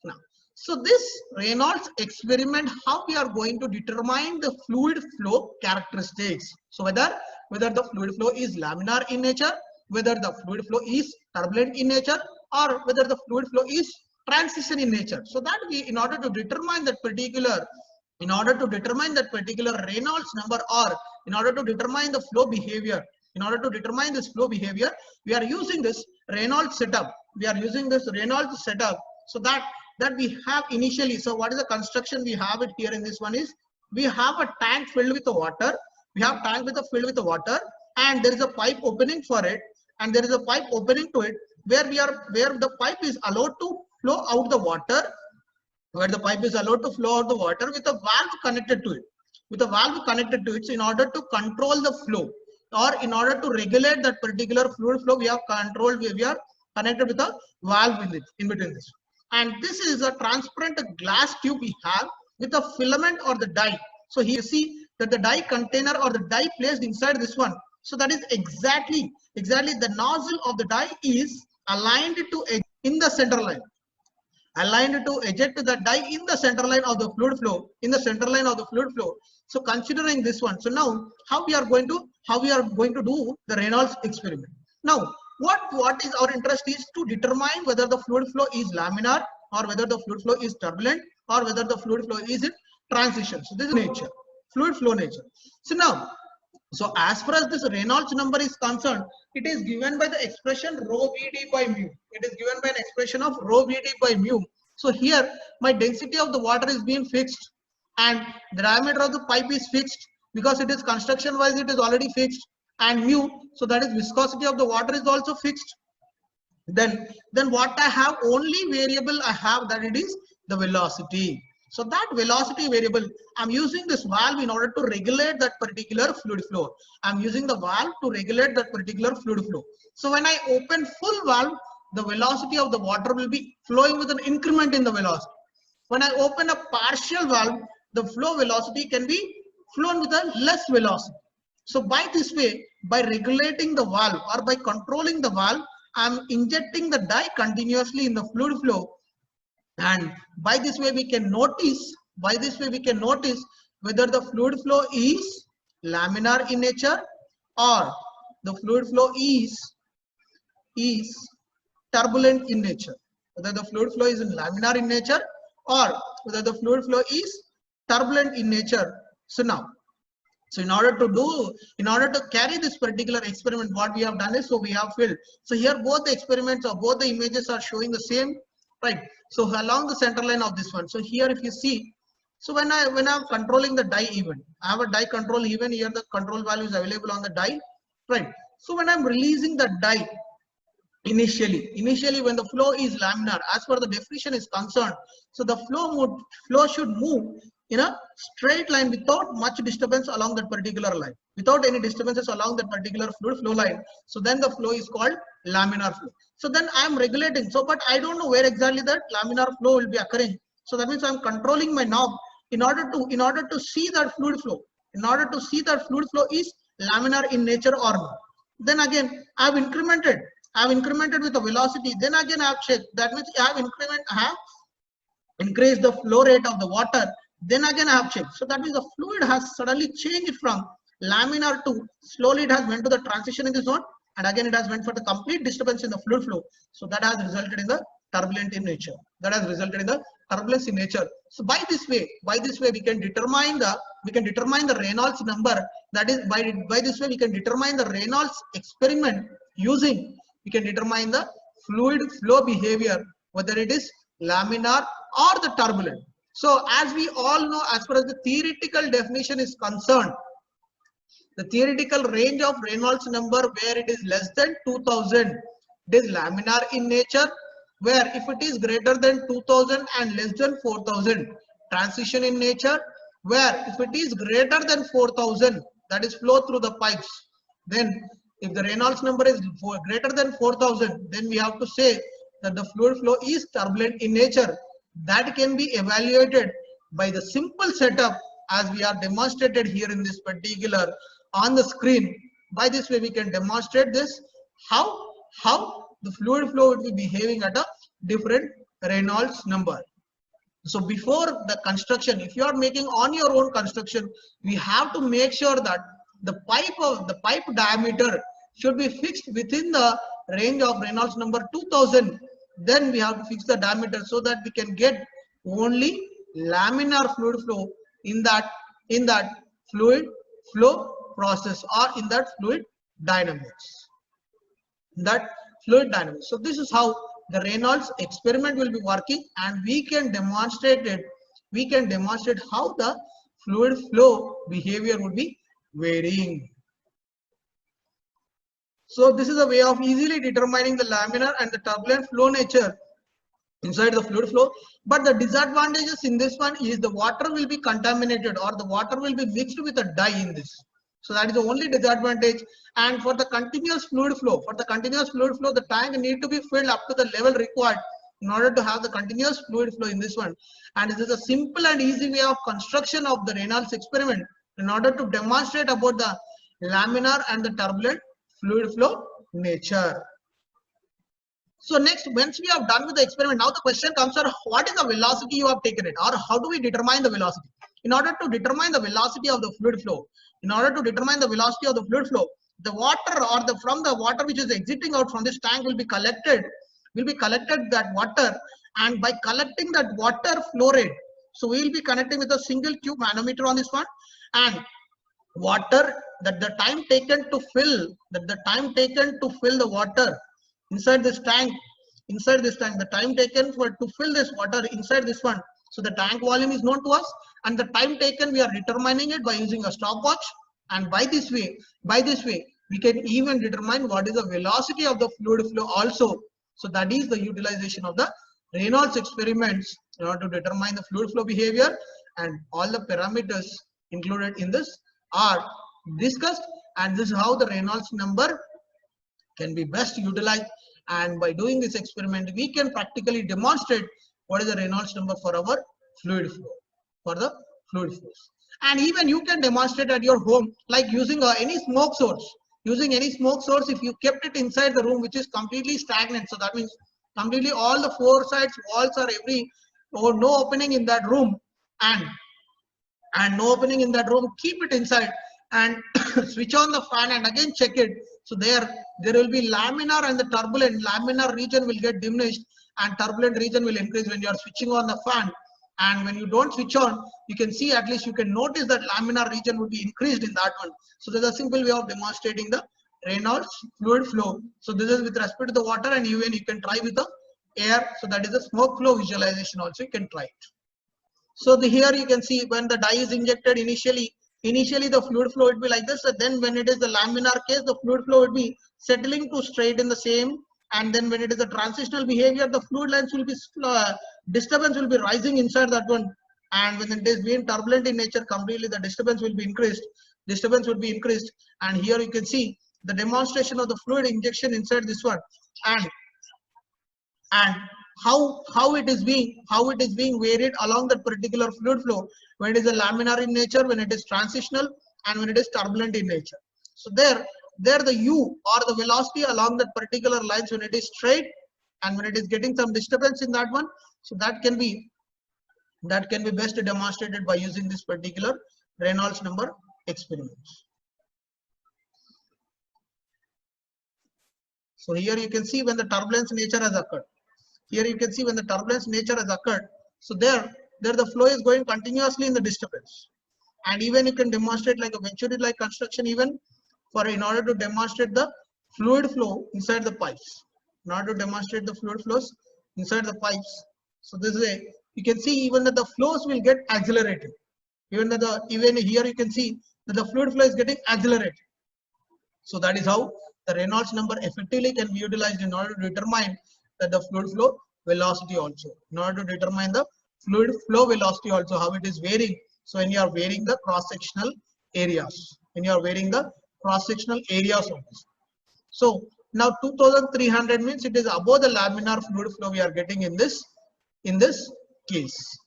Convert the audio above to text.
Now, so this Reynolds experiment, how we are going to determine the fluid flow characteristics. So whether the fluid flow is laminar in nature, whether the fluid flow is turbulent in nature, or whether the fluid flow is transition in nature. So that we, in order to determine that particular Reynolds number, or in order to determine the flow behavior, in order to determine this flow behavior, we are using this Reynolds setup. We are using this Reynolds setup. So that we have initially. So what is the construction we have it here in this one is, we have a tank filled with the water. We have tank filled with the water, and there is a pipe opening for it, and there is a pipe opening to it where the pipe is allowed to flow out the water, where the pipe is allowed to flow out the water with a valve connected to it. So in order to control the flow, or in order to regulate that particular fluid flow, we are connected with a valve in between this. And this is a transparent glass tube we have with a filament or the dye. So here you see that the dye container or the dye placed inside this one. So that is exactly the nozzle of the dye is aligned to in the center line. Aligned to eject the dye in the center line of the fluid flow, So considering this one, so now how we are going to do the Reynolds experiment. Now what is our interest is to determine whether the fluid flow is laminar, or whether the fluid flow is turbulent, or whether the fluid flow is in transition. So this is nature, fluid flow nature. So now, so as far as this Reynolds number is concerned, it is given by the expression rho Vd by mu. It is given by an expression of rho Vd by mu. So here my density of the water is being fixed, and the diameter of the pipe is fixed, because it is construction wise it is already fixed, and mu, so that is viscosity of the water is also fixed. Then what I have, only variable I have, that it is the velocity. So that velocity variable, I'm using this valve in order to regulate that particular fluid flow. I'm using the valve to regulate that particular fluid flow. So when I open full valve, the velocity of the water will be flowing with an increment in the velocity. When I open a partial valve, the flow velocity can be flown with a less velocity. So by this way, by regulating the valve or by controlling the valve, I'm injecting the dye continuously in the fluid flow. And by this way we can notice whether the fluid flow is laminar in nature, or the fluid flow is turbulent in nature. Whether the fluid flow is laminar in nature, or whether the fluid flow is turbulent in nature. So now, so in order to carry this particular experiment, what we have done is, so we have filled. So here both the experiments or both the images are showing the same, right? So along the center line of this one. So here if you see, so when I'm controlling the dye event, I have a dye control event here, the control value is available on the dye, right? So when I'm releasing the dye, initially when the flow is laminar, as per the definition is concerned, so the flow should move in a straight line without much disturbance along that particular line, without any disturbances along that particular fluid flow line. So then the flow is called laminar flow. So then I am regulating. So but I don't know where exactly that laminar flow will be occurring. So that means I am controlling my knob in order to see that fluid flow. In order to see that fluid flow is laminar in nature or not. Then again I have incremented with the velocity. Then again I have checked. That means I have increased the flow rate of the water. Then again I have checked. So that means the fluid has suddenly changed from laminar to slowly it has went to the transition in this one, and again it has went for the complete disturbance in the fluid flow. So that has resulted in the turbulent in nature. That has resulted in the turbulence in nature. So by this way we can determine the Reynolds number. That is by this way we can determine the Reynolds experiment using, we can determine the fluid flow behavior, whether it is laminar or the turbulent. So as we all know, as far as the theoretical definition is concerned, the theoretical range of Reynolds number where it is less than 2000, it is laminar in nature, where if it is greater than 2000 and less than 4000, transition in nature, where if it is greater than 4000, that is flow through the pipes. Then if the Reynolds number is greater than 4000, then we have to say that the fluid flow is turbulent in nature. That can be evaluated by the simple setup as we are demonstrated here in this particular on the screen. By this way we can demonstrate this, how the fluid flow would be behaving at a different Reynolds number. So before the construction, if you are making on your own construction, we have to make sure that the pipe diameter should be fixed within the range of Reynolds number 2000. Then we have to fix the diameter so that we can get only laminar fluid flow in that fluid flow process, or in that fluid dynamics. So this is how the Reynolds experiment will be working, and we can demonstrate it. We can demonstrate how the fluid flow behavior would be varying. So this is a way of easily determining the laminar and the turbulent flow nature inside the fluid flow. But the disadvantages in this one is the water will be contaminated, or the water will be mixed with a dye in this. So that is the only disadvantage. And for the continuous fluid flow, the tank need to be filled up to the level required in order to have the continuous fluid flow in this one. And this is a simple and easy way of construction of the Reynolds experiment in order to demonstrate about the laminar and the turbulent fluid flow nature. So next, once we have done with the experiment, now the question comes, or what is the velocity you have taken it, or how do we determine the velocity? In order to determine the velocity of the fluid flow, the water, or from the water which is exiting out from this tank will be collected that water, and by collecting that water flow rate, so we will be connecting with a single tube manometer on this one, and water, that the time taken to fill the water inside this tank, the time taken to fill this water inside this one. So the tank volume is known to us, and the time taken we are determining it by using a stopwatch, and by this way we can even determine what is the velocity of the fluid flow also. So that is the utilization of the Reynolds experiments in order to determine the fluid flow behavior, and all the parameters included in this are discussed, and this is how the Reynolds number can be best utilized. And by doing this experiment, we can practically demonstrate what is the Reynolds number for our fluid flow, And even you can demonstrate at your home, like using any smoke source. If you kept it inside the room which is completely stagnant, so that means completely all the four sides walls are no opening in that room, and no opening in that room, keep it inside and switch on the fan and again check it. So there will be laminar and the turbulent. Laminar region will get diminished and turbulent region will increase when you are switching on the fan. And when you don't switch on, you can see, at least you can notice that laminar region would be increased in that one. So there's a simple way of demonstrating the Reynolds fluid flow. So this is with respect to the water, and even you can try with the air. So that is the smoke flow visualization also, you can try it. So here you can see when the dye is injected initially the fluid flow would be like this. Then when it is the laminar case, the fluid flow would be settling to straight in the same. And then when it is a transitional behavior, the fluid lines will be disturbance will be rising inside that one. And when it is being turbulent in nature, completely the disturbance will be increased. And here you can see the demonstration of the fluid injection inside this one, and how it is being varied along that particular fluid flow when it is a laminar in nature, when it is transitional, and when it is turbulent in nature. So there the u, or the velocity along that particular lines, when it is straight and when it is getting some disturbance in that one, so that can be best demonstrated by using this particular Reynolds number experiments. So here you can see when the turbulence nature has occurred. So there the flow is going continuously in the disturbance. And even you can demonstrate like a Venturi-like construction even in order to demonstrate the fluid flow inside the pipes. So this way you can see even that the flows will get accelerated. Even here you can see that the fluid flow is getting accelerated. So that is how the Reynolds number effectively can be utilized in order to determine that the fluid flow velocity also. How it is varying. So when you are varying the cross-sectional areas. Of this. So now 2300 means it is above the laminar fluid flow we are getting in this case.